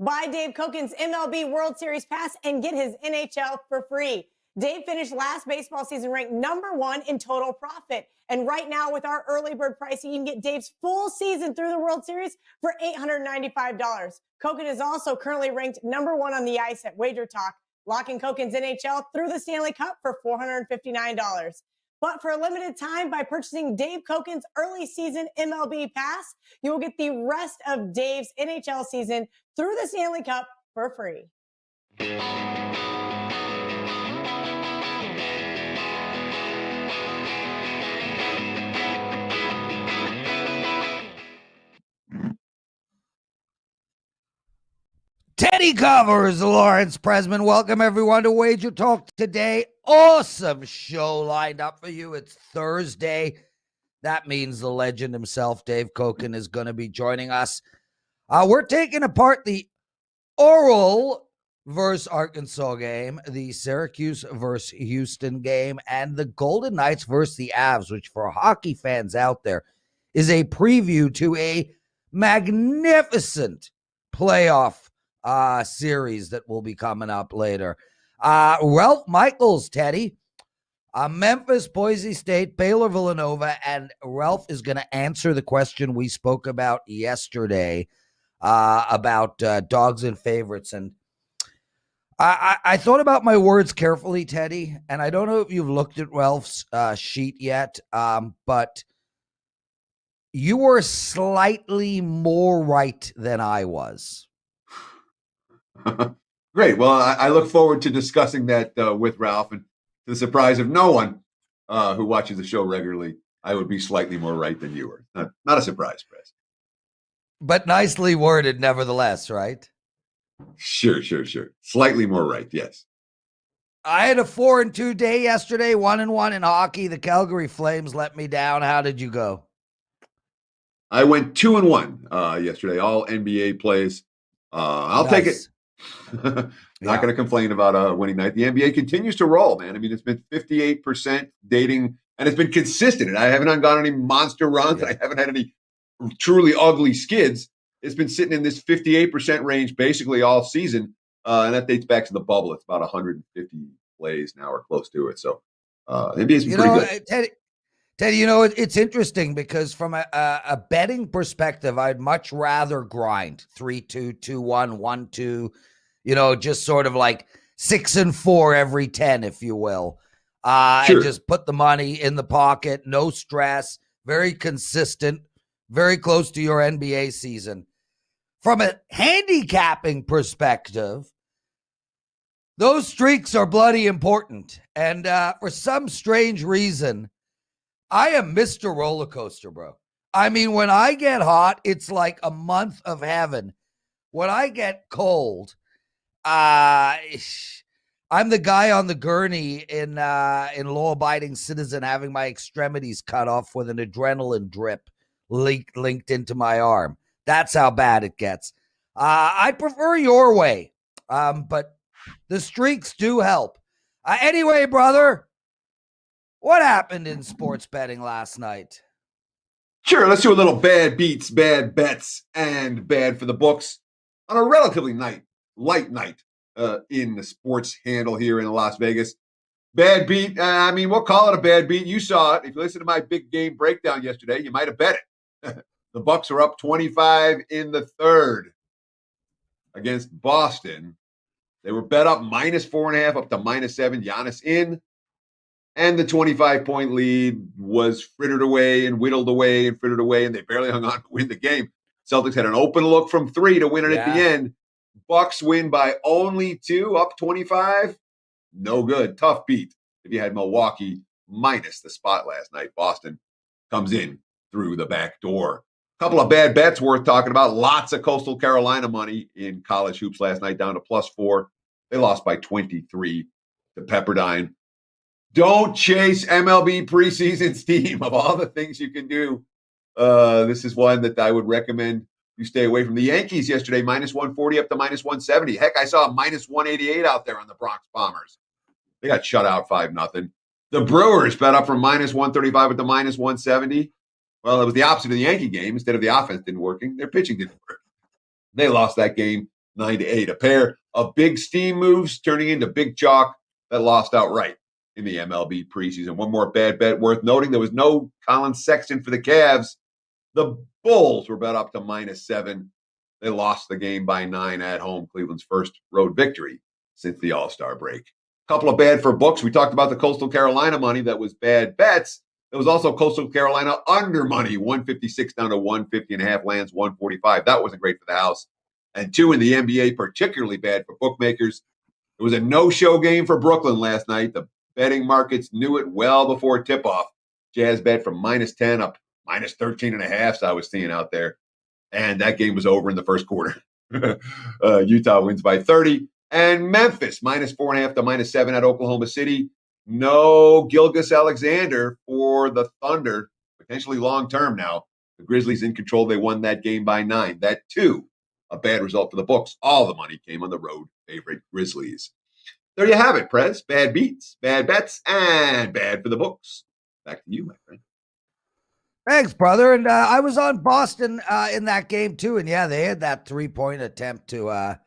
Buy Dave Coken's MLB World Series pass and get his NHL for free. Dave finished last baseball season ranked #1 in total profit. And right now, with our early bird pricing, you can get Dave's full season through the World Series for $895. Coken is also currently ranked #1 on the ice at WagerTalk, locking Coken's NHL through the Stanley Cup for $459. But for a limited time, by purchasing Dave Coken's early season MLB pass, you will get the rest of Dave's NHL season through the Stanley Cup for free. Teddy Covers, Lawrence Presman. Welcome, everyone, to WagerTalk Today. Awesome show lined up for you. It's Thursday. That means the legend himself, Dave Coken, is going to be joining us. We're taking apart the Oral versus Arkansas game, the Syracuse versus Houston game, and the Golden Knights versus the Avs, which for hockey fans out there is a preview to a magnificent playoff series that will be coming up later. Ralph Michaels, Teddy, Memphis, Boise State, Baylor, Villanova, and Ralph is going to answer the question we spoke about yesterday about dogs and favorites. And I thought about my words carefully, Teddy, and I don't know if you've looked at Ralph's sheet yet, but you were slightly more right than I was. Great. Well, I look forward to discussing that with Ralph. And to the surprise of no one who watches the show regularly, I would be slightly more right than you were. Not a surprise, Prez. But nicely worded, nevertheless, right? Sure. Slightly more right, yes. I had a 4-2 day yesterday, 1-1 in hockey. The Calgary Flames let me down. How did you go? I went 2-1 yesterday, all NBA plays. I'll take it. Not going to complain about a winning night. The NBA continues to roll, man. I mean, it's been 58% dating, and it's been consistent. And I haven't gone any monster runs. Yeah. I haven't had any truly ugly skids. It's been sitting in this 58% range basically all season, and that dates back to the bubble. It's about 150 plays now or close to it. So NBA's been pretty good. Teddy, you know, it's interesting because from a betting perspective, I'd much rather grind 3-2, 2-1, 1-2, you know, just sort of like 6-4 every 10, if you will. And just put the money in the pocket, no stress, very consistent, very close to your NBA season. From a handicapping perspective, those streaks are bloody important. And for some strange reason, I am Mr. Roller Coaster, bro. I mean, when I get hot, it's like a month of heaven. When I get cold, I'm the guy on the gurney in Law Abiding Citizen having my extremities cut off with an adrenaline drip linked into my arm. That's how bad it gets. I prefer your way, but the streaks do help. Anyway, brother, what happened in sports betting last night? Sure, let's do a little bad beats, bad bets, and bad for the books on a relatively light night in the sports handle here in Las Vegas. Bad beat, I mean, we'll call it a bad beat. You saw it. If you listened to my big game breakdown yesterday, you might have bet it. The Bucks are up 25 in the third against Boston. They were bet up -4.5 up to -7. Giannis in. And the 25-point lead was frittered away and whittled away and frittered away, and they barely hung on to win the game. Celtics had an open look from 3 to win it at the end. Bucks win by only 2, up 25. No good. Tough beat if you had Milwaukee minus the spot last night. Boston comes in through the back door. A couple of bad bets worth talking about. Lots of Coastal Carolina money in college hoops last night, down to +4. They lost by 23 to Pepperdine. Don't chase MLB preseason steam. Of all the things you can do, this is one that I would recommend you stay away from. The Yankees yesterday, -140 up to -170. Heck, I saw a -188 out there on the Bronx Bombers. They got shut out 5-0. The Brewers bet up from -135 up to -170. Well, it was the opposite of the Yankee game. Instead of the offense didn't working, their pitching didn't work. They lost that game 9-8. A pair of big steam moves turning into big chalk that lost outright in the MLB preseason. One more bad bet worth noting. There was no Colin Sexton for the Cavs. The Bulls were bet up to -7. They lost the game by 9 at home. Cleveland's first road victory since the All-Star break. A couple of bad for books. We talked about the Coastal Carolina money that was bad bets. There was also Coastal Carolina under money, 156 down to 150.5, lands 145. That wasn't great for the house. And 2 in the NBA, particularly bad for bookmakers. It was a no-show game for Brooklyn last night. The betting markets knew it well before tip-off. Jazz bet from -10 up -13.5, so I was seeing out there. And that game was over in the first quarter. Utah wins by 30. And Memphis, -4.5 to -7 at Oklahoma City. No Gilgeous Alexander for the Thunder, potentially long-term now. The Grizzlies in control. They won that game by 9. That, too, a bad result for the books. All the money came on the road favorite Grizzlies. There you have it, Prez. Bad beats, bad bets, and bad for the books. Back to you, my friend. Thanks, brother. And I was on Boston in that game too, and yeah, they had that 3-point attempt to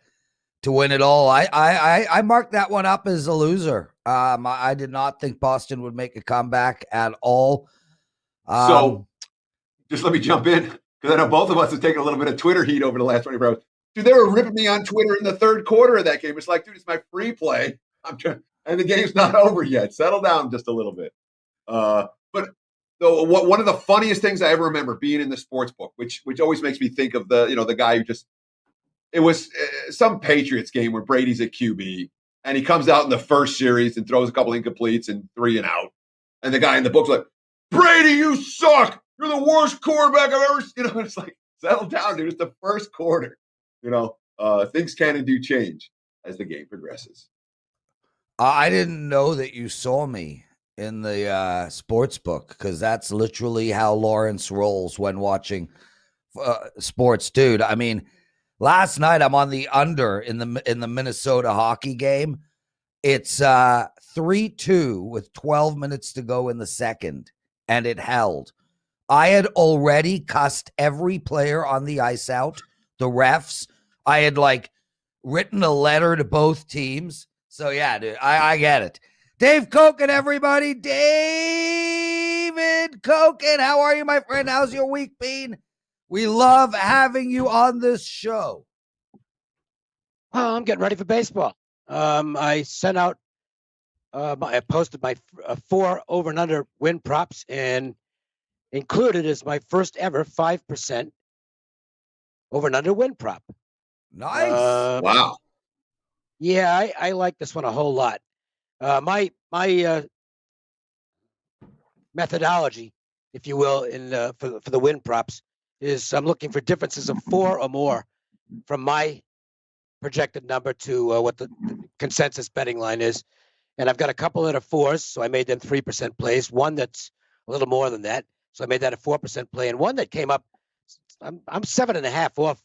win it all. I marked that one up as a loser. I did not think Boston would make a comeback at all. So, just let me jump in because I know both of us have taken a little bit of Twitter heat over the last 24 hours. Dude, they were ripping me on Twitter in the third quarter of that game. It's like, dude, it's my free play. And the game's not over yet. Settle down just a little bit. But one of the funniest things I ever remember being in the sports book, which always makes me think of the guy who it was some Patriots game where Brady's at QB and he comes out in the first series and throws a couple incompletes and 3 and out. And the guy in the book's like, Brady, you suck. You're the worst quarterback I've ever seen. It's like, settle down, dude. It's the first quarter. Things can and do change as the game progresses. I didn't know that you saw me in the sports book because that's literally how Lawrence rolls when watching sports, dude. I mean, last night I'm on the under in the Minnesota hockey game. It's 3-2 with 12 minutes to go in the second, and it held. I had already cussed every player on the ice out, the refs. I had written a letter to both teams. So yeah, dude, I get it. Dave Coken, everybody. David Coken. How are you, my friend? How's your week been? We love having you on this show. Oh, I'm getting ready for baseball. I sent out, I posted my 4 over and under win props and included as my first ever 5% over and under win prop. Nice. Wow. Yeah, I like this one a whole lot. My methodology, if you will, for the win props is I'm looking for differences of 4 or more from my projected number to what the consensus betting line is. And I've got a couple that are 4s, so I made them 3% plays. One that's a little more than that, so I made that a 4% play. And one that came up, I'm 7.5 off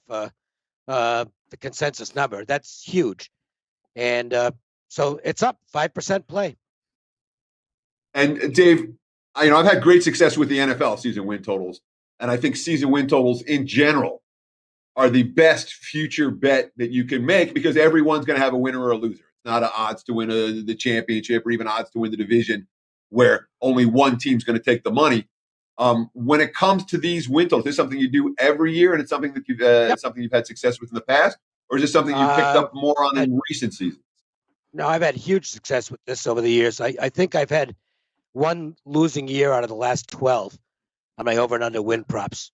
the consensus number. That's huge. And so it's up 5% play. And Dave, I've had great success with the NFL season win totals. And I think season win totals in general are the best future bet that you can make because everyone's going to have a winner or a loser. It's not odds to win the championship or even odds to win the division where only one team's going to take the money. When it comes to these win totals, is this something you do every year and it's something that you've had success with in the past? Or is this something you picked up more on in recent seasons? No, I've had huge success with this over the years. I think I've had one losing year out of the last 12 on my over and under win props.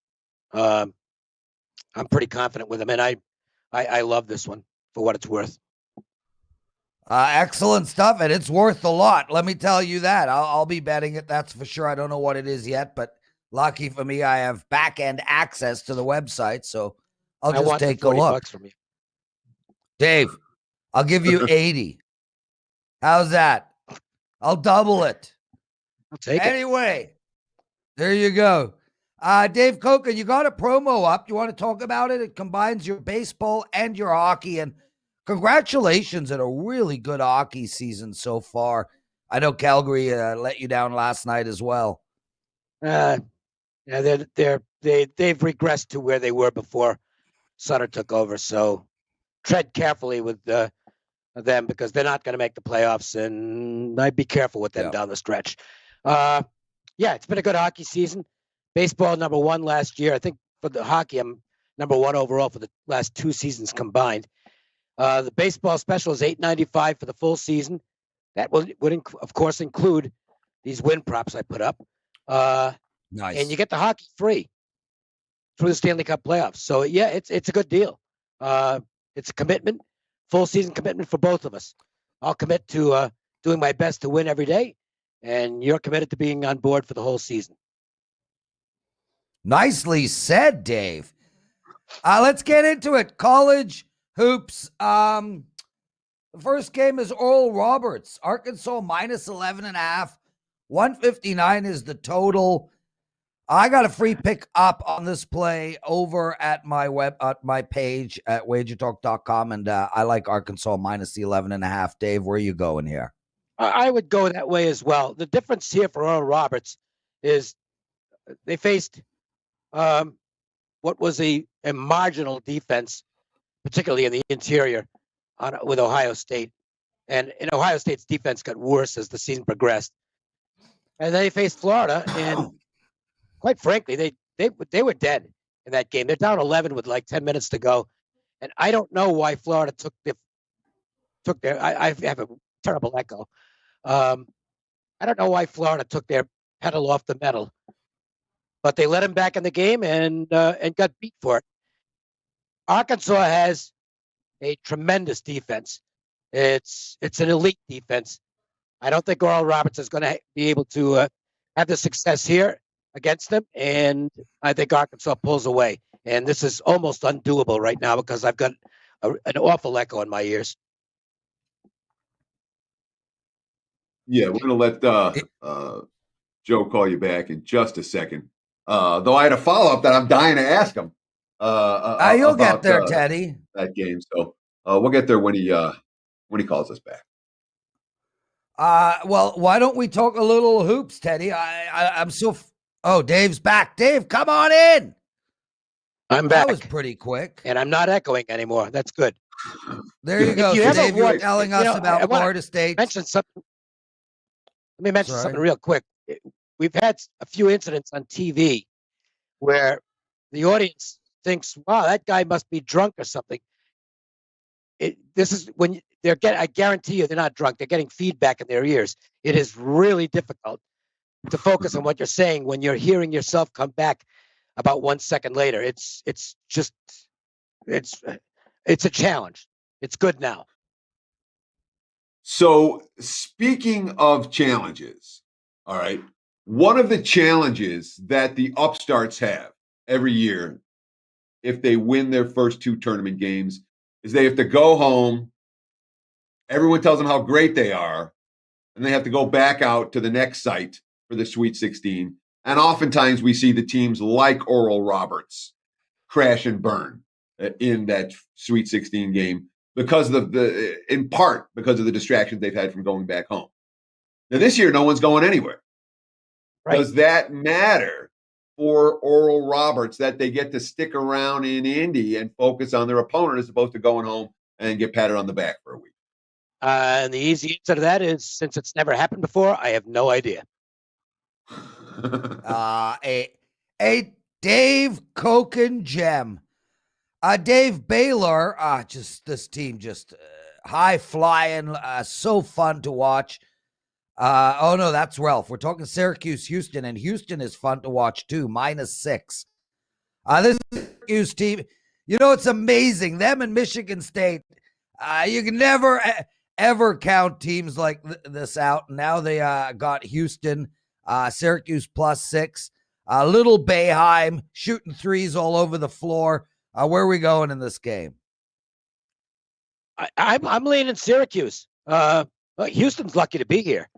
I'm pretty confident with them, and I love this one for what it's worth. Excellent stuff, and it's worth a lot. Let me tell you that. I'll be betting it, that's for sure. I don't know what it is yet, but lucky for me, I have back-end access to the website, so I'll just take a look. From you. Dave, I'll give you 80. How's that? I'll double it. I'll take it. Anyway, there you go. Dave Coken, you got a promo up. You want to talk about it? It combines your baseball and your hockey. And congratulations on a really good hockey season so far. I know Calgary let you down last night as well. Yeah, they've regressed to where they were before Sutter took over. So tread carefully with them because they're not going to make the playoffs, and I'd be careful with them down the stretch. It's been a good hockey season. Baseball #1 last year. I think for the hockey, I'm #1 overall for the last 2 seasons combined. The baseball special is $8.95 for the full season. That would of course include these win props I put up. Nice. And you get the hockey free through the Stanley Cup playoffs. So it's a good deal. It's a commitment, full season commitment for both of us. I'll commit to doing my best to win every day, and you're committed to being on board for the whole season. Nicely said, Dave. Let's get into it. College hoops. The first game is Oral Roberts. Arkansas -11.5. 159 is the total. I got a free pick up on this play over at my page at WagerTalk.com, and I like Arkansas -11.5. Dave, where are you going here? I would go that way as well. The difference here for Oral Roberts is they faced what was a marginal defense, particularly in the interior, with Ohio State. And Ohio State's defense got worse as the season progressed. And they faced Florida, and quite frankly, they were dead in that game. They're down 11 with like 10 minutes to go. And I don't know why Florida took their I have a terrible echo. I don't know why Florida took their pedal off the metal, but they let him back in the game and got beat for it. Arkansas has a tremendous defense. It's an elite defense. I don't think Oral Roberts is going to be able to have the success here against them, and I think Arkansas pulls away. And this is almost undoable right now because I've got an awful echo in my ears. Yeah, we're going to let Joe call you back in just a second. Though I had a follow-up that I'm dying to ask him. You'll get there, Teddy. That game. So we'll get there when he calls us back. Well, why don't we talk a little hoops, Teddy? I'm so. Oh, Dave's back. Dave, come on in. I'm back. That was pretty quick, and I'm not echoing anymore. That's good. There you go. So Dave, you were telling us about Florida State. Let me mention something real quick. We've had a few incidents on TV where the audience thinks, "Wow, that guy must be drunk or something." This is when I guarantee you they're not drunk. They're getting feedback in their ears. It is really difficult to focus on what you're saying when you're hearing yourself come back about 1 second later. It's a challenge. It's good now. So speaking of challenges, all right, one of the challenges that the upstarts have every year, if they win their first 2 tournament games, is they have to go home. Everyone tells them how great they are, and they have to go back out to the next site for the Sweet 16. And oftentimes we see the teams like Oral Roberts crash and burn in that Sweet 16 game because of in part because of the distractions they've had from going back home. Now this year, no one's going anywhere. Right. Does that matter for Oral Roberts that they get to stick around in Indy and focus on their opponent as opposed to going home and get patted on the back for a week? And the easy answer to that is, since it's never happened before, I have no idea. A Dave Coken gem. Dave, Baylor, this team high flying, so fun to watch. Oh no, that's Ralph. We're talking Syracuse, Houston, and Houston is fun to watch too. -6. This Syracuse team, it's amazing. Them and Michigan State. You can never ever count teams like this out. Now they got Houston, Syracuse +6. Little Boeheim shooting threes all over the floor. Where are we going in this game? I'm leaning Syracuse. Houston's lucky to be here.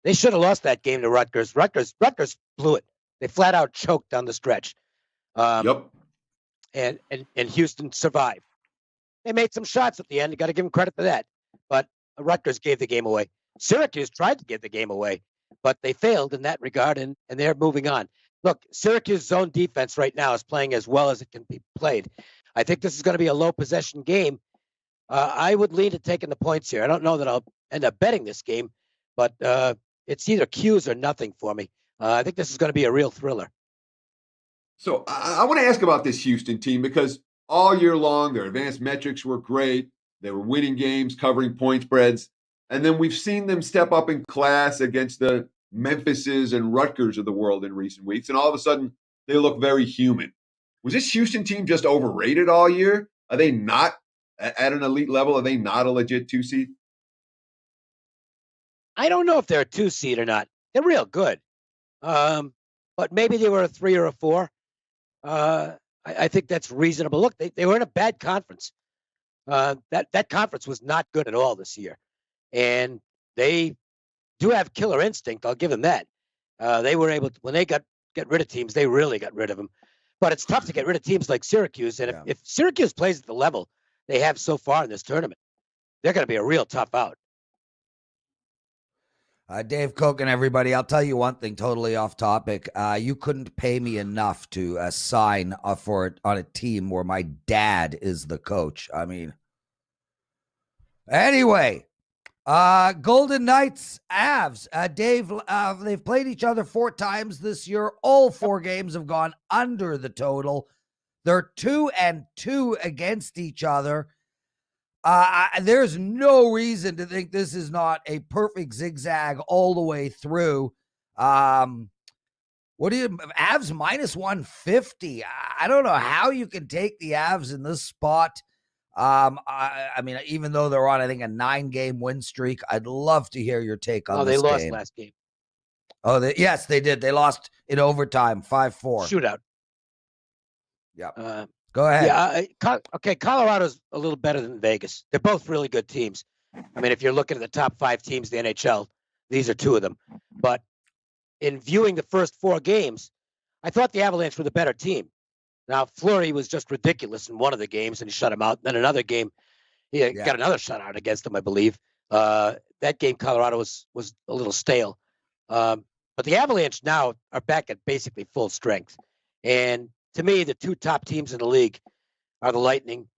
They should have lost that game to Rutgers. Rutgers blew it. They flat out choked down the stretch. Yep. And Houston survived. They made some shots at the end. You got to give them credit for that. But Rutgers gave the game away. Syracuse tried to give the game away, but they failed in that regard, and they're moving on. Look, Syracuse's zone defense right now is playing as well as it can be played. I think this is going to be a low possession game, I would lean to taking the points here. I don't know that I'll end up betting this game, but it's either Q's or nothing for me. I think this is going to be a real thriller. So I want to ask about this Houston team because all year long, their advanced metrics were great. They were winning games, covering point spreads. And then we've seen them step up in class against the Memphises and Rutgers of the world in recent weeks. And all of a sudden, they look very human. Was this Houston team just overrated all year? Are they not at an elite level? Are they not a legit 2-seed? I don't know if they're a 2-seed or not. They're real good. But maybe they were a 3 or a 4. I think that's reasonable. Look, they were in a bad conference. That conference was not good at all this year. And they do have killer instinct. I'll give them that. They were able to, when they get rid of teams, they really got rid of them. But it's tough to get rid of teams like Syracuse. And if Syracuse plays at the level they have so far in this tournament, they're going to be a real tough out. Dave Coken, everybody, I'll tell you one thing totally off topic. You couldn't pay me enough to sign on a team where my dad is the coach. I mean, anyway, Golden Knights, Avs. Dave, they've played each other 4 times this year. All 4 games have gone under the total. They're 2-2 against each other. There's no reason to think this is not a perfect zigzag all the way through. Avs minus 150. I don't know how you can take the Avs in this spot. I mean, even though they're on, I think, a 9-game win streak, I'd love to hear your take on this game. They lost last game. Oh, yes, they did. They lost in overtime, 5-4. Shootout. Yeah. Go ahead. Yeah. Okay. Colorado's a little better than Vegas. They're both really good teams. I mean, if you're looking at the top 5 teams in the NHL, these are 2 of them. But in viewing the first 4 games, I thought the Avalanche were the better team. Now, Fleury was just ridiculous in one of the games, and he shut him out. Then another game, he got another shutout against him, I believe. That game, Colorado was a little stale. But the Avalanche now are back at basically full strength. And to me, the 2 top teams in the league are the Lightning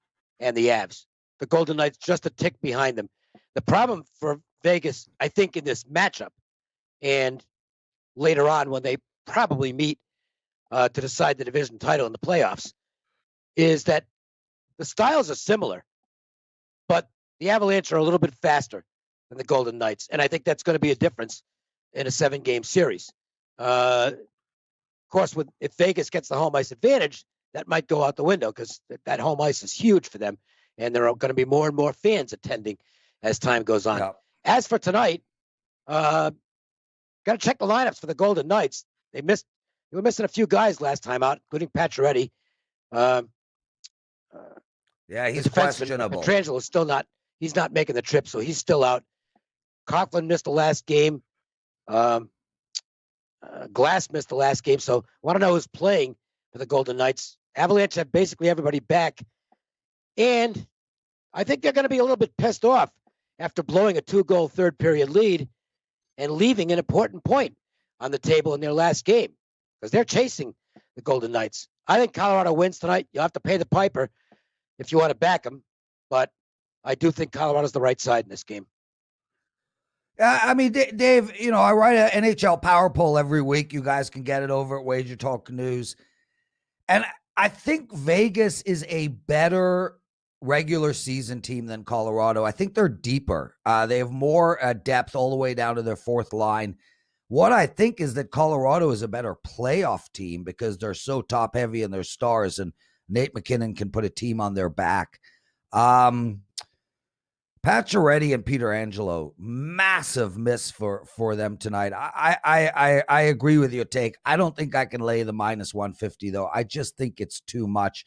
and the Avs. The Golden Knights just a tick behind them. The problem for Vegas, I think, in this matchup, and later on when they probably meet to decide the division title in the playoffs, is that the styles are similar, but the Avalanche are a little bit faster than the Golden Knights. And I think that's going to be a difference in a 7-game series. Of course, if Vegas gets the home ice advantage, that might go out the window because that home ice is huge for them. And there are going to be more and more fans attending as time goes on. Yeah. As for tonight, got to check the lineups for the Golden Knights. They were missing a few guys last time out, including Pacioretty. He's questionable. Petrangelo's still not. He's not making the trip, so he's still out. Coughlin missed the last game. Glass missed the last game, so I want to know who's playing for the Golden Knights. Avalanche have basically everybody back, and I think they're going to be a little bit pissed off after blowing a 2-goal third-period lead and leaving an important point on the table in their last game because they're chasing the Golden Knights. I think Colorado wins tonight. You'll have to pay the piper if you want to back them, but I do think Colorado's the right side in this game. I mean, Dave, I write an NHL Power Poll every week. You guys can get it over at WagerTalk News. And I think Vegas is a better regular season team than Colorado. I think they're deeper. They have more depth all the way down to their 4th line. What I think is that Colorado is a better playoff team because they're so top heavy in their stars, and Nate McKinnon can put a team on their back. Pacioretty and Pietrangelo, massive miss for them tonight. I agree with your take. I don't think I can lay the minus 150 though. I just think it's too much.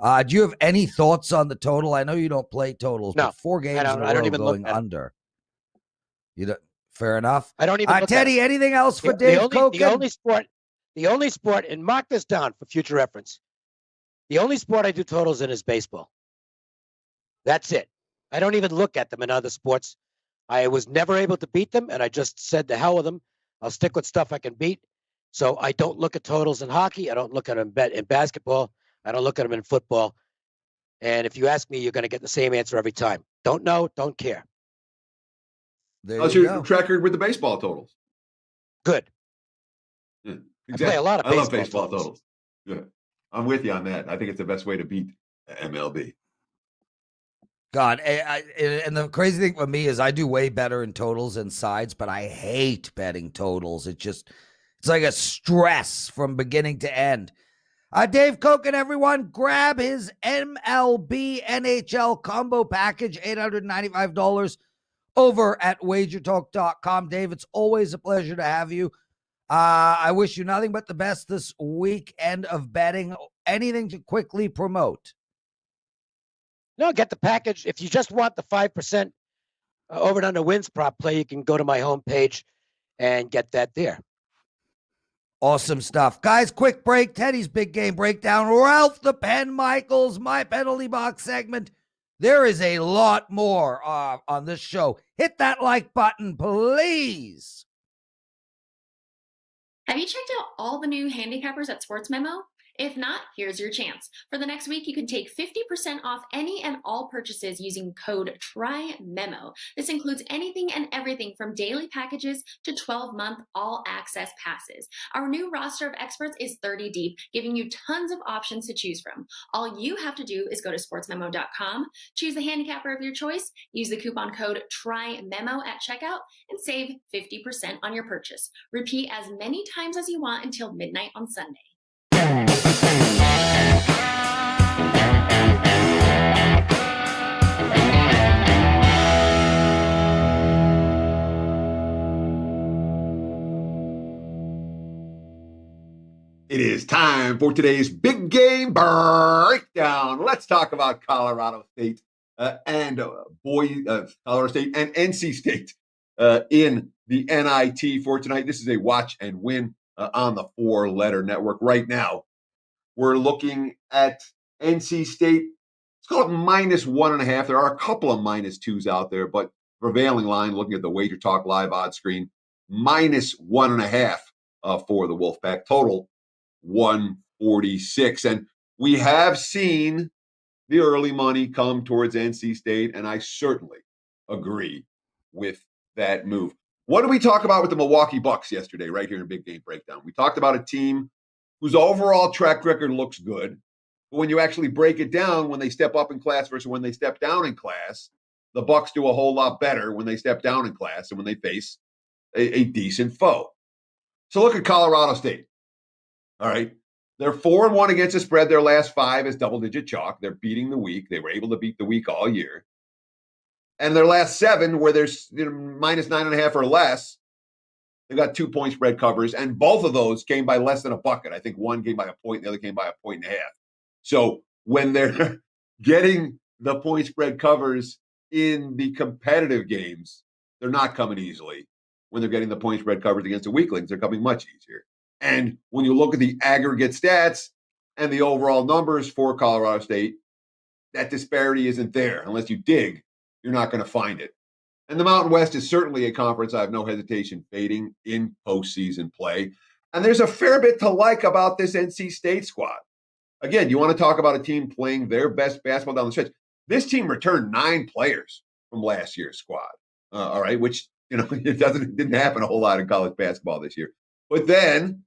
Do you have any thoughts on the total? I know you don't play totals, but 4 games in a row going under. You don't. Fair enough. I don't even. Teddy, anything else for Dave Coken? The only sport, and mark this down for future reference. The only sport I do totals in is baseball. That's it. I don't even look at them in other sports. I was never able to beat them, and I just said to hell with them. I'll stick with stuff I can beat. So I don't look at totals in hockey. I don't look at them in basketball. I don't look at them in football. And if you ask me, you're going to get the same answer every time. Don't know, don't care. There How's you your go. track record with the baseball totals? Good. Yeah, I play a lot of I love baseball baseball totals. Yeah, I'm with you on that. I think it's the best way to beat MLB. God, and the crazy thing for me is I do way better in totals and sides, but I hate betting totals. It's like a stress from beginning to end. Dave Coken, everyone, grab his MLB NHL combo package, $895 over at WagerTalk.com. Dave, it's always a pleasure to have you. I wish you nothing but the best this weekend of betting. Anything to quickly promote? No, get the package. If you just want the 5% over and under wins prop play, you can go to my homepage and get that there. Awesome stuff. Guys, quick break. Teddy's big game breakdown. Ralph the Pen Michaels, my penalty box segment. There is a lot more on this show. Hit that like button, please. Have you checked out all the new handicappers at Sports Memo? If not, here's your chance. For the next week, you can take 50% off any and all purchases using code TRYMEMO. This includes anything and everything from daily packages to 12-month all-access passes. Our new roster of experts is 30 deep, giving you tons of options to choose from. All you have to do is go to sportsmemo.com, choose the handicapper of your choice, use the coupon code TRYMEMO at checkout, and save 50% on your purchase. Repeat as many times as you want until midnight on Sunday. It is time for today's big game breakdown. Let's talk about Colorado State and Colorado State and NC State in the NIT for tonight. This is a watch and win on the four-letter network. Right now, we're looking at NC State. Let's call it -1.5. There are a couple of -2s out there, but prevailing line, looking at the WagerTalk live odds screen, -1.5 for the Wolfpack. Total 146. And we have seen the early money come towards NC State, and I certainly agree with that move. What did we talk about with the Milwaukee Bucks yesterday, right here in Big Game Breakdown? We talked about a team whose overall track record looks good, but when you actually break it down, when they step up in class versus when they step down in class, the Bucks do a whole lot better when they step down in class and when they face a decent foe. So look at Colorado State. All right. They're 4-1 against the spread. Their last 5 is double-digit chalk. They're beating the weak. They were able to beat the weak all year. And their last 7, where there's -9.5 or less, they got 2-point spread covers, and both of those came by less than a bucket. I think one came by a point, the other came by 1.5. So when they're getting the point spread covers in the competitive games, they're not coming easily. When they're getting the point spread covers against the weaklings, they're coming much easier. And when you look at the aggregate stats and the overall numbers for Colorado State, that disparity isn't there. Unless you dig, you're not going to find it. And the Mountain West is certainly a conference I have no hesitation fading in postseason play. And there's a fair bit to like about this NC State squad. Again, you want to talk about a team playing their best basketball down the stretch. This team returned 9 players from last year's squad. All right, which it didn't happen a whole lot in college basketball this year. But then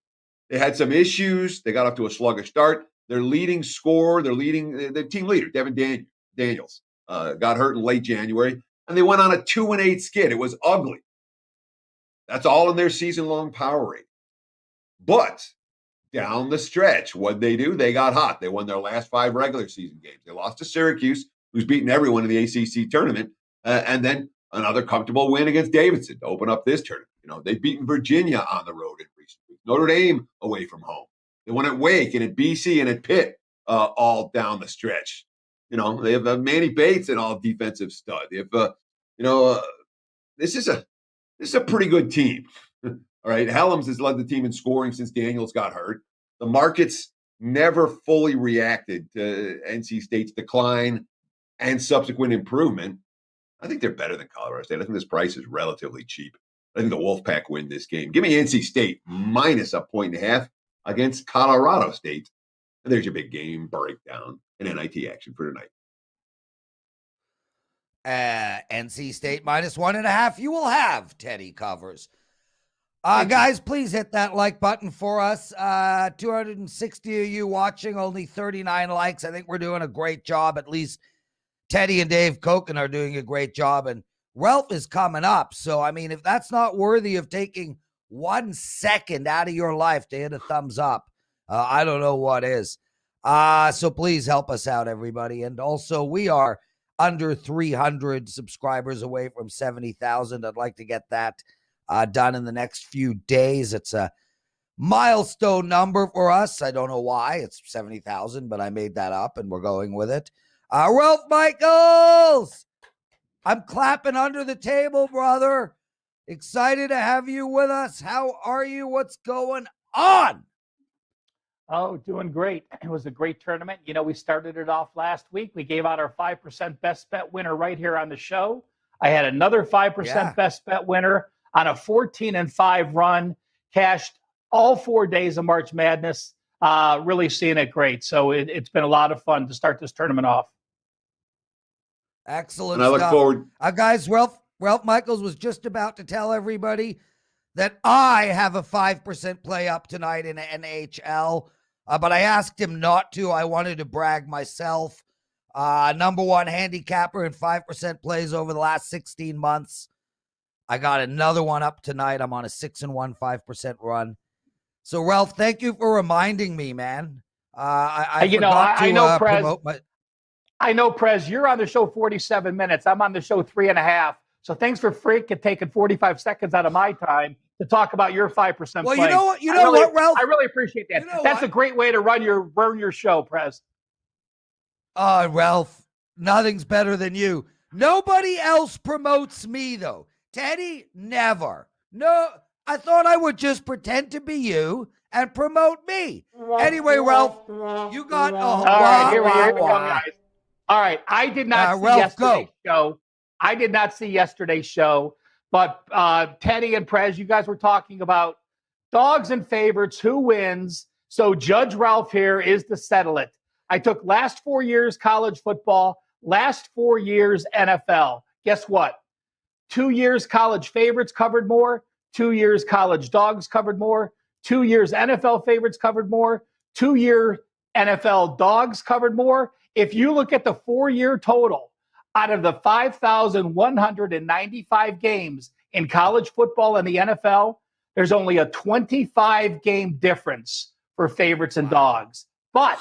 they had some issues. They got off to a sluggish start. Their leading scorer, their team leader, Devin Daniels, got hurt in late January, and they went on a 2-8 skid. It was ugly. That's all in their season-long power rate. But down the stretch, what'd they do? They got hot. They won their last 5 regular season games. They lost to Syracuse, who's beaten everyone in the ACC tournament, and then another comfortable win against Davidson to open up this tournament. They've beaten Virginia on the road in recent weeks. Notre Dame away from home. They won at Wake and at BC and at Pitt all down the stretch. They have Manny Bates, an all defensive stud. They have, this is a pretty good team. All right, Helms has led the team in scoring since Daniels got hurt. The markets never fully reacted to NC State's decline and subsequent improvement. I think they're better than Colorado State. I think this price is relatively cheap. I think the Wolfpack win this game. Give me NC State -1.5 against Colorado State. And there's your big game breakdown and NIT action for tonight. NC State -1.5. You will have Teddy covers. Guys, please hit that like button for us. 260 of you watching, only 39 likes. I think we're doing a great job. At least Teddy and Dave Coken are doing a great job. And Ralph is coming up. So, I mean, if that's not worthy of taking 1 second out of your life to hit a thumbs up, I don't know what is. So please help us out, everybody. And also, we are under 300 subscribers away from 70,000. I'd like to get that done in the next few days. It's a milestone number for us. I don't know why. It's 70,000, but I made that up and we're going with it. Ralph Michaels, I'm clapping under the table, brother. Excited to have you with us. How are you? What's going on? Oh, doing great. It was a great tournament. You know, we started it off last week. We gave out our 5% best bet winner right here on the show. I had another 5% best bet winner on a 14-5 run, cashed all 4 days of March Madness. Really seeing it great. So it's been a lot of fun to start this tournament off. Excellent and I look stuff. forward. Guys, Ralph Michaels was just about to tell everybody that I have a 5% play up tonight in NHL, but I asked him not to. I wanted to brag myself. Number one handicapper in 5% plays over the last 16 months. I got another one up tonight. I'm on a 6-1, 5% run. So, Ralph, thank you for reminding me, man. I know, Prez. I know, Prez, you're on the show 47 minutes. I'm on the show 3.5. So thanks for taking 45 seconds out of my time to talk about your 5% well, play. You know what, Ralph? I really appreciate that. That's a great way to run your show, Prez. Ralph, nothing's better than you. Nobody else promotes me, though. Teddy, never. No, I thought I would just pretend to be you and promote me. Anyway, Ralph, you got All right, here we go, guys. All right, I did not see yesterday's show. I did not see yesterday's show, but Teddy and Prez, you guys were talking about dogs and favorites, who wins. So Judge Ralph here is to settle it. I took last 4 years college football, last 4 years NFL. Guess what? 2 years college favorites covered more. 2 years college dogs covered more. 2 years NFL favorites covered more. 2 year NFL dogs covered more. If you look at the 4-year total, out of the 5,195 games in college football and the NFL, there's only a 25-game difference for favorites and dogs. But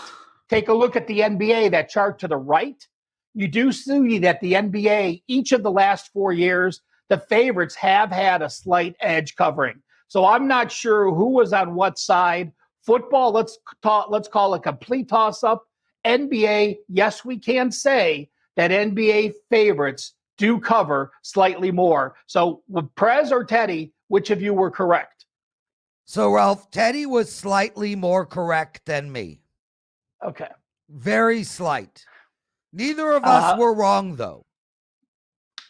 take a look at the NBA, that chart to the right. You do see that the NBA, each of the last 4 years, the favorites have had a slight edge covering. So I'm not sure who was on what side. Football, let's call a complete toss-up. NBA, yes, we can say that NBA favorites do cover slightly more. So with Prez or Teddy, which of you were correct? So, Ralph, Teddy was slightly more correct than me. Okay. Very slight. Neither of us were wrong, though.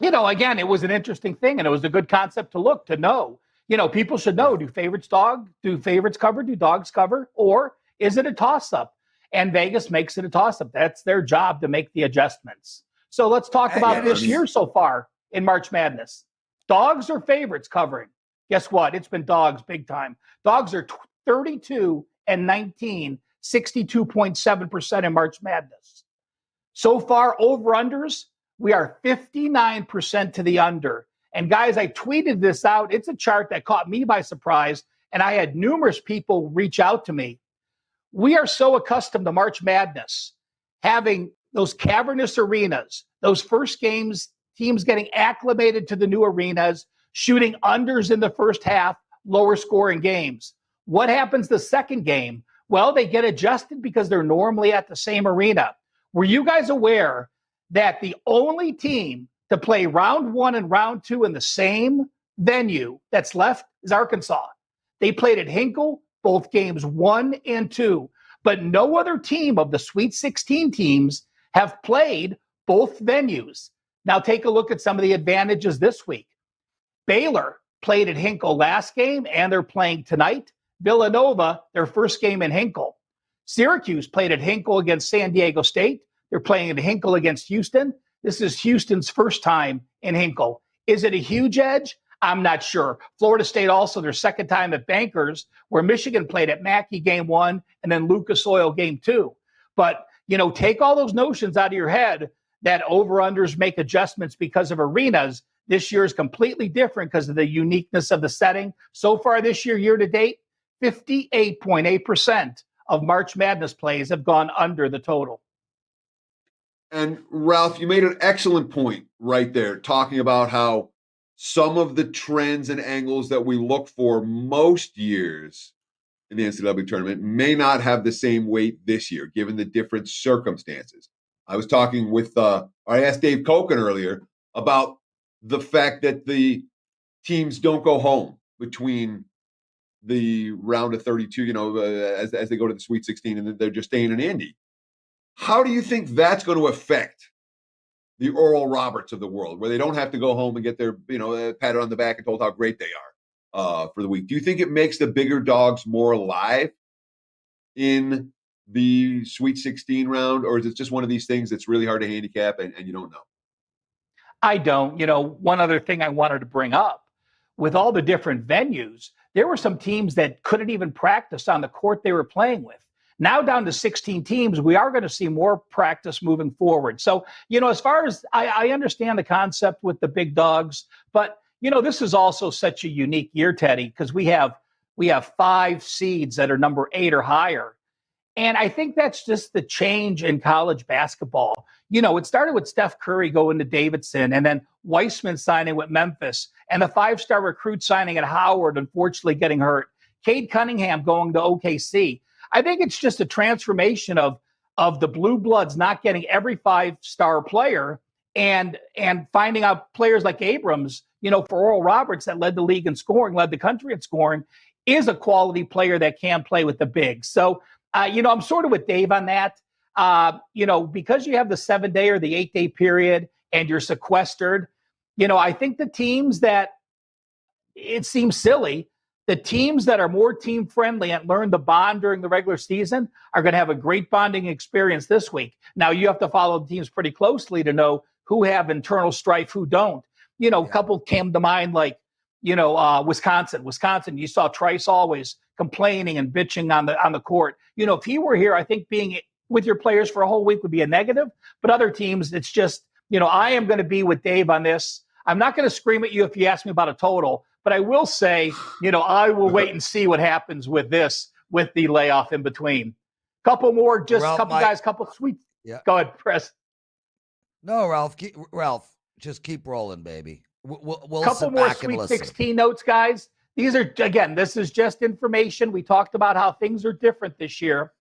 You know, again, it was an interesting thing, and it was a good concept to know. You know, people should know, do favorites cover? Do dogs cover? Or is it a toss-up? And Vegas makes it a toss-up. That's their job to make the adjustments. So let's talk about this year so far in March Madness. Dogs or favorites covering? Guess what? It's been dogs big time. Dogs are 32-19, 62.7% in March Madness. So far, over-unders, we are 59% to the under. And guys, I tweeted this out. It's a chart that caught me by surprise, and I had numerous people reach out to me. We are so accustomed to March Madness, having those cavernous arenas, those first games, teams getting acclimated to the new arenas, shooting unders in the first half, lower scoring games. What happens the second game? Well, they get adjusted because they're normally at the same arena. Were you guys aware that the only team to play round one and round two in the same venue that's left is Arkansas? They played at Hinkle, both games 1 and 2, but no other team of the Sweet 16 teams have played both venues. Now take a look at some of the advantages this week. Baylor played at Hinkle last game, and they're playing tonight. Villanova, their first game in Hinkle. Syracuse played at Hinkle against San Diego State. They're playing at Hinkle against Houston. This is Houston's first time in Hinkle. Is it a huge edge? I'm not sure. Florida State also their second time at Bankers, where Michigan played at Mackey game 1 and then Lucas Oil game 2. But, take all those notions out of your head that over-unders make adjustments because of arenas. This year is completely different because of the uniqueness of the setting. So far this year to date, 58.8% of March Madness plays have gone under the total. And Ralph, you made an excellent point right there, talking about how some of the trends and angles that we look for most years in the NCAA tournament may not have the same weight this year, given the different circumstances. I was talking with, I asked Dave Coken earlier about the fact that the teams don't go home between the round of 32, as they go to the Sweet 16, and they're just staying in Indy. How do you think that's going to affect the Oral Roberts of the world, where they don't have to go home and get their, patted on the back and told how great they are for the week? Do you think it makes the bigger dogs more alive in the Sweet 16 round, or is it just one of these things that's really hard to handicap and you don't know? I don't. One other thing I wanted to bring up, with all the different venues, there were some teams that couldn't even practice on the court they were playing with. Now down to 16 teams, we are going to see more practice moving forward. So, as far as I understand the concept with the big dogs, but, this is also such a unique year, Teddy, because we have 5 seeds that are number 8 or higher. And I think that's just the change in college basketball. It started with Steph Curry going to Davidson, and then Weissman signing with Memphis, and the 5-star recruit signing at Howard, unfortunately getting hurt. Cade Cunningham going to OKC. I think it's just a transformation of the Blue Bloods not getting every 5-star player and finding out players like Abrams, for Oral Roberts, that led the league in scoring, led the country in scoring, is a quality player that can play with the bigs. So, I'm sort of with Dave on that. Because you have the 7-day or the 8-day period and you're sequestered, I think the teams that, it seems silly, the teams that are more team friendly and learn the bond during the regular season are going to have a great bonding experience this week. Now, you have to follow the teams pretty closely to know who have internal strife, who don't. A couple came to mind like, Wisconsin. You saw Trice always complaining and bitching on the court. If he were here, I think being with your players for a whole week would be a negative. But other teams, it's just, I am going to be with Dave on this. I'm not going to scream at you if you ask me about a total, but I will say, I will wait and see what happens with this, with the layoff in between. Couple more, just a couple guys, couple sweet. Yeah. Go ahead, Prez. No, Ralph, just keep rolling, baby. We'll couple more Sweet 16 notes, guys. These are, again, this is just information. We talked about how things are different this year.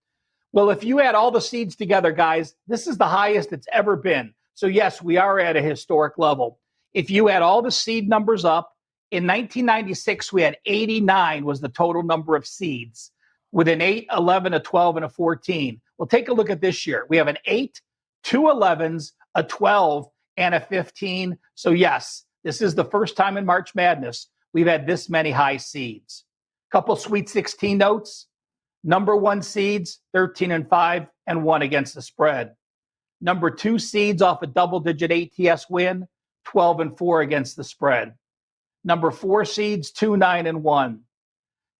Well, if you add all the seeds together, guys, this is the highest it's ever been. So yes, we are at a historic level. If you add all the seed numbers up, in 1996, we had 89 was the total number of seeds, with an 8, 11, a 12, and a 14. Well, take a look at this year. We have an 8, 2 11s, a 12, and a 15. So yes, this is the first time in March Madness we've had this many high seeds. Couple Sweet 16 notes. Number 1 seeds, 13-5 and 1 against the spread. Number 2 seeds off a double-digit ATS win, 12-4 against the spread. Number 4 seeds, 2-9-1.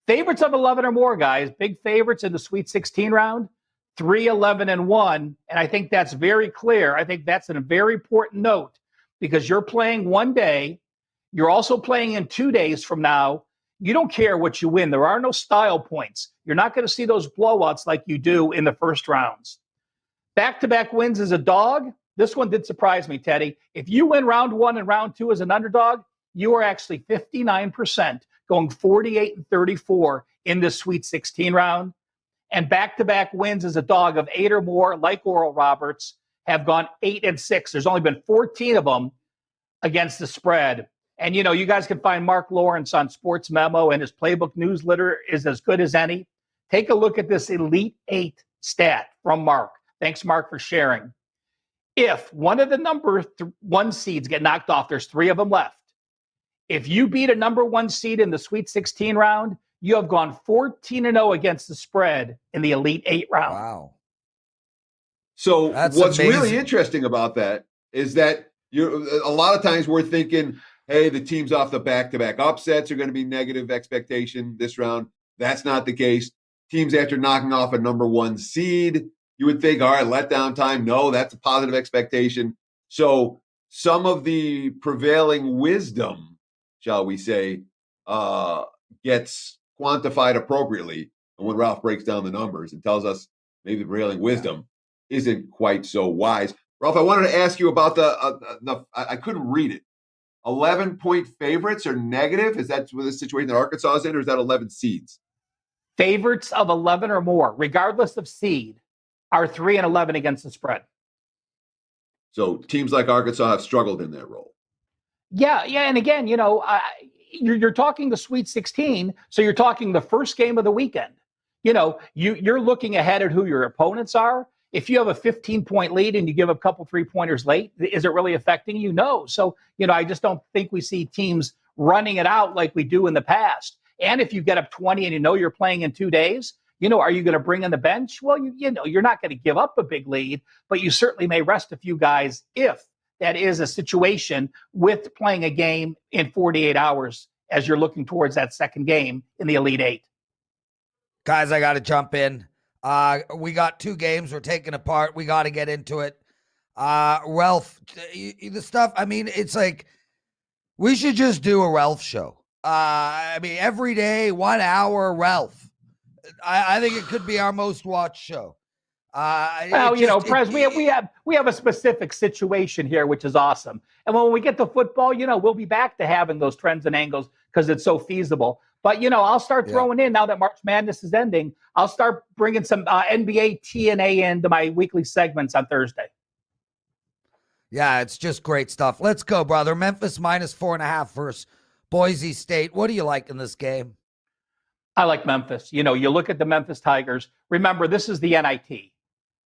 Favorites of 11 or more, guys. Big favorites in the Sweet 16 round, 3-11-1. And I think that's very clear. I think that's a very important note because you're playing one day. You're also playing in 2 days from now. You don't care what you win. There are no style points. You're not going to see those blowouts like you do in the first rounds. Back-to-back wins as a dog. This one did surprise me, Teddy. If you win round 1 and round 2 as an underdog, you are actually 59%, going 48-34 in this Sweet 16 round. And back-to-back wins as a dog of 8 or more, like Oral Roberts, have gone 8-6. There's only been 14 of them against the spread. And, you guys can find Mark Lawrence on Sports Memo, and his playbook newsletter is as good as any. Take a look at this Elite 8 stat from Mark. Thanks, Mark, for sharing. If one of the number 1 seeds get knocked off, there's 3 of them left. If you beat a number 1 seed in the Sweet 16 round, you have gone 14-0 against the spread in the Elite 8 round. Wow. So That's what's amazing. really interesting about that is that a lot of times we're thinking, hey, the teams off the back-to-back upsets are going to be negative expectation this round. That's not the case. Teams after knocking off a number one seed, you would think, all right, letdown time. No, that's a positive expectation. So some of the prevailing wisdom, shall we say, gets quantified appropriately. And when Ralph breaks down the numbers and tells us maybe the prevailing wisdom isn't quite so wise. Ralph, I wanted to ask you about I couldn't read it. 11-point favorites are negative? Is that the situation that Arkansas is in, or is that 11 seeds? Favorites of 11 or more, regardless of seed, are 3-11 against the spread. So teams like Arkansas have struggled in that role. Yeah. And again, you're talking the Sweet 16, so you're talking the first game of the weekend. You're looking ahead at who your opponents are. If you have a 15-point lead and you give a couple 3-pointers late, is it really affecting you? No. So, I just don't think we see teams running it out like we do in the past. And if you get up 20 and you're playing in 2 days, are you going to bring in the bench? Well, you're not going to give up a big lead, but you certainly may rest a few guys if that is a situation with playing a game in 48 hours as you're looking towards that second game in the Elite Eight. Guys, I got to jump in. We got 2 games we're taking apart. We got to get into it. Ralph, the stuff, it's like we should just do a Ralph show. Every day, 1 hour, Ralph. I think it could be our most watched show. Prez, we have a specific situation here, which is awesome. And when we get to football, we'll be back to having those trends and angles because it's so feasible. But, I'll start throwing in, now that March Madness is ending, I'll start bringing some NBA TNA into my weekly segments on Thursday. Yeah, it's just great stuff. Let's go, brother. Memphis -4.5 versus Boise State. What do you like in this game? I like Memphis. You look at the Memphis Tigers. Remember, this is the NIT.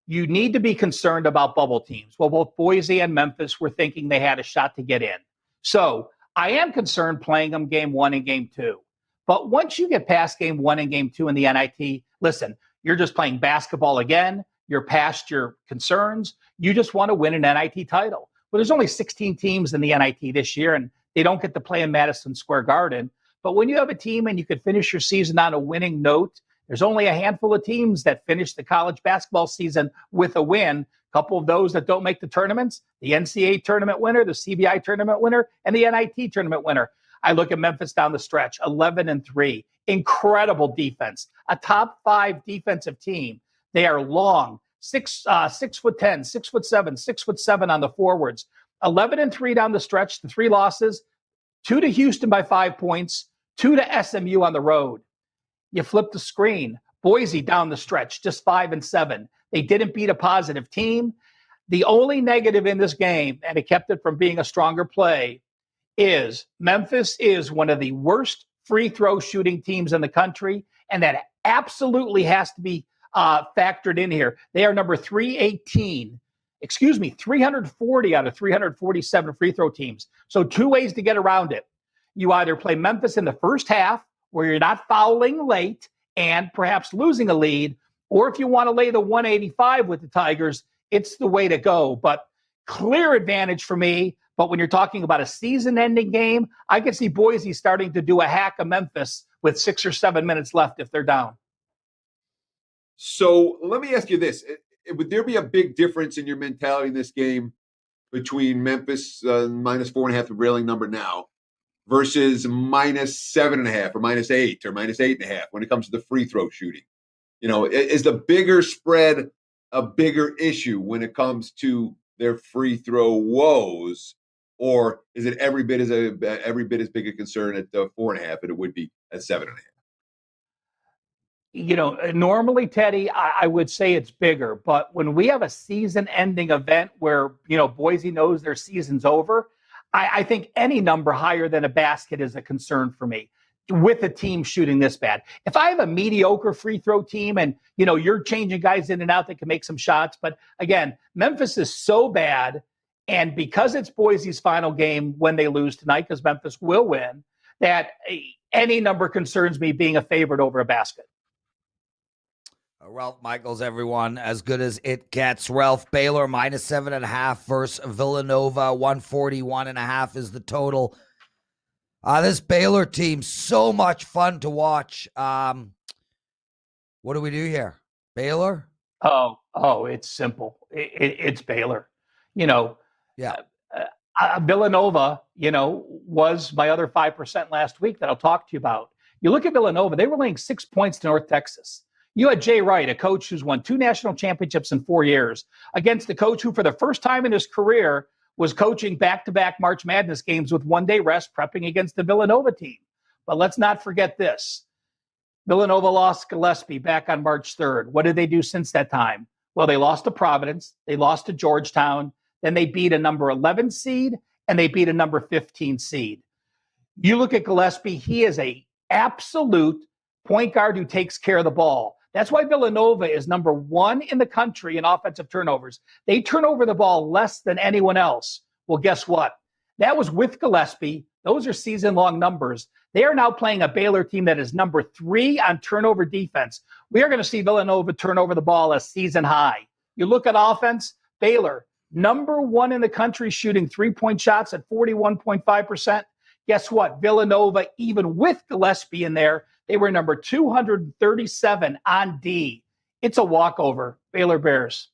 You need to be concerned about bubble teams. Well, both Boise and Memphis were thinking they had a shot to get in. So I am concerned playing them game 1 and game 2. But once you get past game 1 and game 2 in the NIT, listen, you're just playing basketball again. You're past your concerns. You just want to win an NIT title. Well, there's only 16 teams in the NIT this year, and they don't get to play in Madison Square Garden. But when you have a team and you could finish your season on a winning note, there's only a handful of teams that finish the college basketball season with a win. A couple of those that don't make the tournaments, the NCAA tournament winner, the CBI tournament winner, and the NIT tournament winner. I look at Memphis down the stretch, 11-3, incredible defense, a top 5 defensive team. They are long, 6'10", 6'7", 6'7" on the forwards, 11-3 down the stretch, the 3 losses, 2 to Houston by 5 points, 2 to SMU on the road. You flip the screen, Boise down the stretch, just 5-7. They didn't beat a positive team. The only negative in this game, and it kept it from being a stronger play, is Memphis is one of the worst free throw shooting teams in the country, and that absolutely has to be factored in here. They are number 340 out of 347 free throw teams. So 2 ways to get around it. You either play Memphis in the first half, where you're not fouling late and perhaps losing a lead, or if you want to lay the 185 with the Tigers, it's the way to go. But clear advantage for me. But when you're talking about a season-ending game, I can see Boise starting to do a hack of Memphis with 6 or 7 minutes left if they're down. So let me ask you this. Would there be a big difference in your mentality in this game between Memphis -4.5, the railing number now, versus -7.5 or -8 or -8.5 when it comes to the free throw shooting? Is the bigger spread a bigger issue when it comes to their free throw woes? Or is it every bit as big a concern at 4.5 as it would be at 7.5? Normally, Teddy, I would say it's bigger. But when we have a season-ending event where, Boise knows their season's over, I think any number higher than a basket is a concern for me with a team shooting this bad. If I have a mediocre free throw team and, you're changing guys in and out that can make some shots. But again, Memphis is so bad. And because it's Boise's final game when they lose tonight, because Memphis will win, that any number concerns me being a favorite over a basket. Ralph Michaels, everyone, as good as it gets. Ralph, Baylor -7.5 versus Villanova, 141.5 is the total. This Baylor team, so much fun to watch. What do we do here? Baylor? It's simple. It's Baylor. You know, Yeah. Villanova, was my other 5% last week that I'll talk to you about. You look at Villanova, they were laying 6 points to North Texas. You had Jay Wright, a coach who's won 2 national championships in 4 years, against the coach who, for the first time in his career, was coaching back-to-back March Madness games with one-day rest, prepping against the Villanova team. But let's not forget this. Villanova lost Gillespie back on March 3rd. What did they do since that time? Well, they lost to Providence. They lost to Georgetown. Then they beat a number 11 seed, and they beat a number 15 seed. You look at Gillespie, he is a absolute point guard who takes care of the ball. That's why Villanova is number 1 in the country in offensive turnovers. They turn over the ball less than anyone else. Well, guess what? That was with Gillespie. Those are season-long numbers. They are now playing a Baylor team that is number 3 on turnover defense. We are going to see Villanova turn over the ball a season high. You look at offense, Baylor, number 1 in the country shooting three-point shots at 41.5%. Guess what? Villanova, even with Gillespie in there, they were number 237 on D. It's a walkover. Baylor Bears.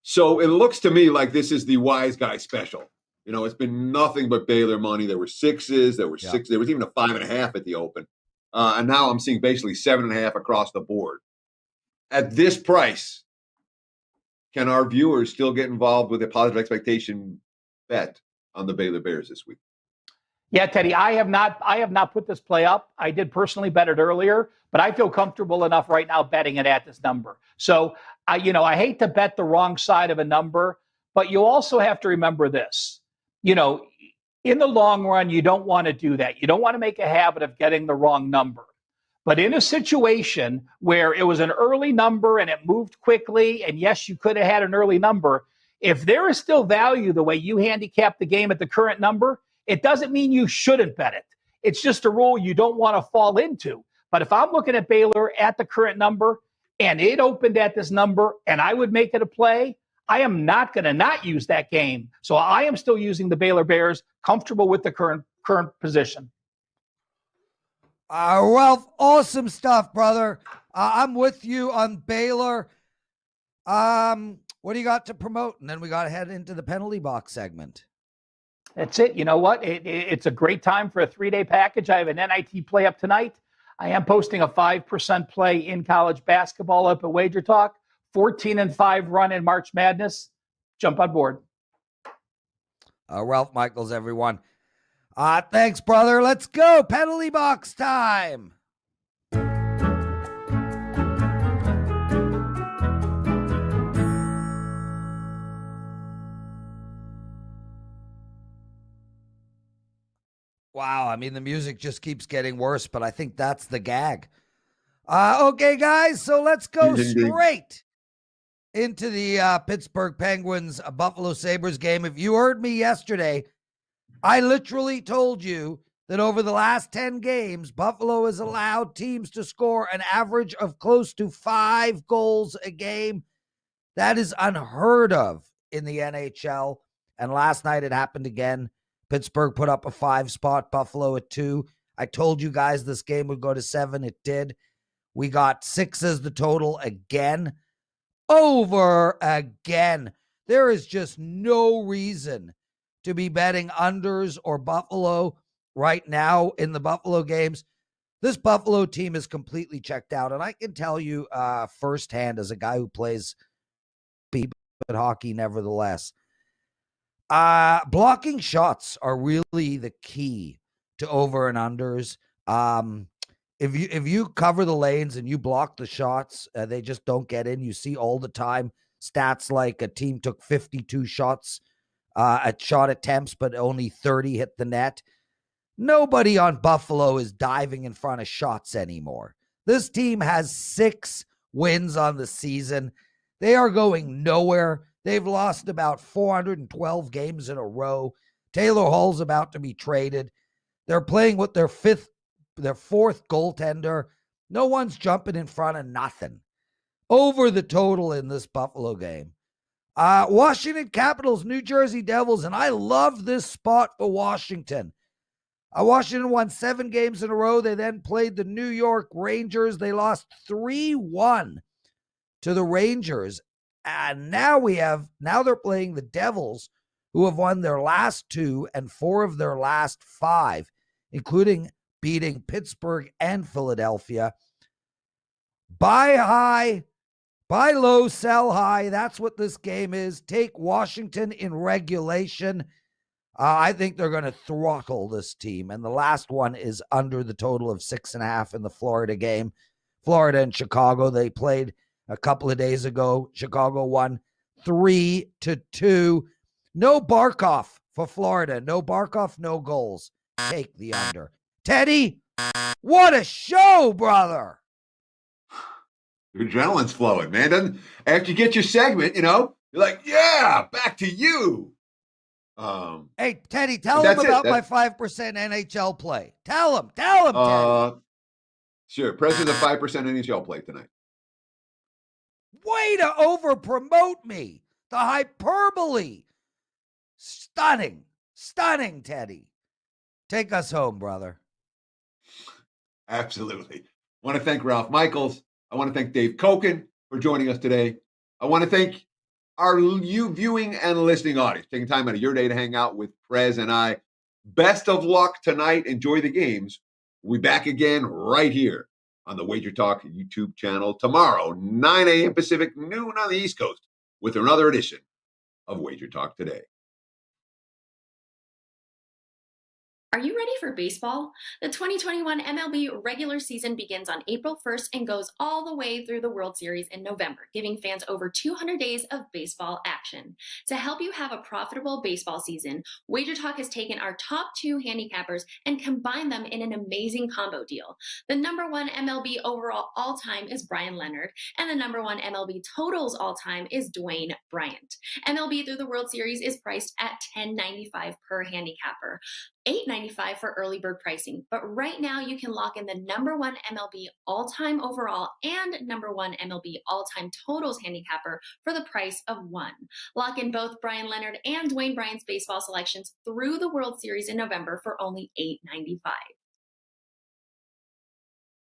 So it looks to me like this is the wise guy special. It's been nothing but Baylor money. There were 6s. There were 6. There was even a 5.5 at the open. And now I'm seeing basically 7.5 across the board. At this price, can our viewers still get involved with a positive expectation bet on the Baylor Bears this week? Yeah, Teddy, I have not put this play up. I did personally bet it earlier, but I feel comfortable enough right now betting it at this number. So, I hate to bet the wrong side of a number, but you also have to remember this. In the long run, you don't want to do that. You don't want to make a habit of getting the wrong number. But in a situation where it was an early number and it moved quickly, and yes, you could have had an early number, if there is still value the way you handicap the game at the current number, it doesn't mean you shouldn't bet it. It's just a rule you don't want to fall into. But if I'm looking at Baylor at the current number and it opened at this number and I would make it a play, I am not going to not use that game. So I am still using the Baylor Bears, comfortable with the current position. Ralph, awesome stuff, brother. I'm with you on Baylor. What do you got to promote? And then we got to head into the penalty box segment. That's it. You know what? It's a great time for a 3-day package. I have an NIT play up tonight. I am posting a 5% play in college basketball up at WagerTalk. 14-5 run in March Madness. Jump on board. Ralph Michaels, everyone. Thanks, brother. Let's go. Penalty box time. Wow, I mean, the music just keeps getting worse, but I think that's the gag. Okay, guys, so let's go straight into the Pittsburgh Penguins Buffalo Sabres game. If you heard me yesterday, I literally told you that over the last 10 games, Buffalo has allowed teams to score an average of close to 5 goals a game. That is unheard of in the NHL, and last night it happened again. Pittsburgh put up a 5-spot, Buffalo at 2. I told you guys this game would go to 7. It did. We got 6 as the total again. Over again. There is just no reason to be betting unders or Buffalo right now in the Buffalo games. This Buffalo team is completely checked out. And I can tell you firsthand as a guy who plays hockey nevertheless, blocking shots are really the key to over and unders. If you cover the lanes and you block the shots, they just don't get in. You see all the time stats like a team took 52 shots at shot attempts, but only 30 hit the net. Nobody on Buffalo is diving in front of shots anymore. This team has 6 wins on the season. They are going nowhere. They've lost about 412 games in a row. Taylor Hall's about to be traded. They're playing with their 4th goaltender. No one's jumping in front of nothing. Over the total in this Buffalo game. Washington Capitals, New Jersey Devils, and I love this spot for Washington. Washington won 7 games in a row. They then played the New York Rangers. They lost 3-1 to the Rangers. And now they're playing the Devils, who have won their last 2 and 4 of their last 5, including beating Pittsburgh and Philadelphia. Buy high, buy low, sell high. That's what this game is. Take Washington in regulation. I think they're going to throttle this team. And the last one is under the total of 6.5 in the Florida game. Florida and Chicago, they played a couple of days ago. Chicago won 3-2. No Barkov for Florida. No Barkov, no goals. Take the under. Teddy, what a show, brother. Your adrenaline's flowing, man. After you get your segment, you're like, yeah, back to you. Hey, Teddy, tell him about my 5% NHL play. Tell him, Teddy. Sure. Prez is a 5% NHL play tonight. Way to over-promote me. The hyperbole. Stunning, Teddy. Take us home, brother. Absolutely. I want to thank Ralph Michaels. I want to thank Dave Coken for joining us today. I want to thank our viewing and listening audience, taking time out of your day to hang out with Prez and I. Best of luck tonight. Enjoy the games. We'll be back again right here on the WagerTalk YouTube channel tomorrow, 9 a.m. Pacific, noon on the East Coast, with another edition of WagerTalk Today. Are you ready for baseball? The 2021 MLB regular season begins on April 1st and goes all the way through the World Series in November, giving fans over 200 days of baseball action. To help you have a profitable baseball season, WagerTalk has taken our top 2 handicappers and combined them in an amazing combo deal. The number 1 MLB overall all-time is Brian Leonard, and the number 1 MLB totals all-time is Dwayne Bryant. MLB through the World Series is priced at $10.95 per handicapper. $8.95 for early bird pricing. But right now you can lock in the number 1 MLB all-time overall and number 1 MLB all-time totals handicapper for the price of 1. Lock in both Brian Leonard and Dwayne Bryant's baseball selections through the World Series in November for only $8.95.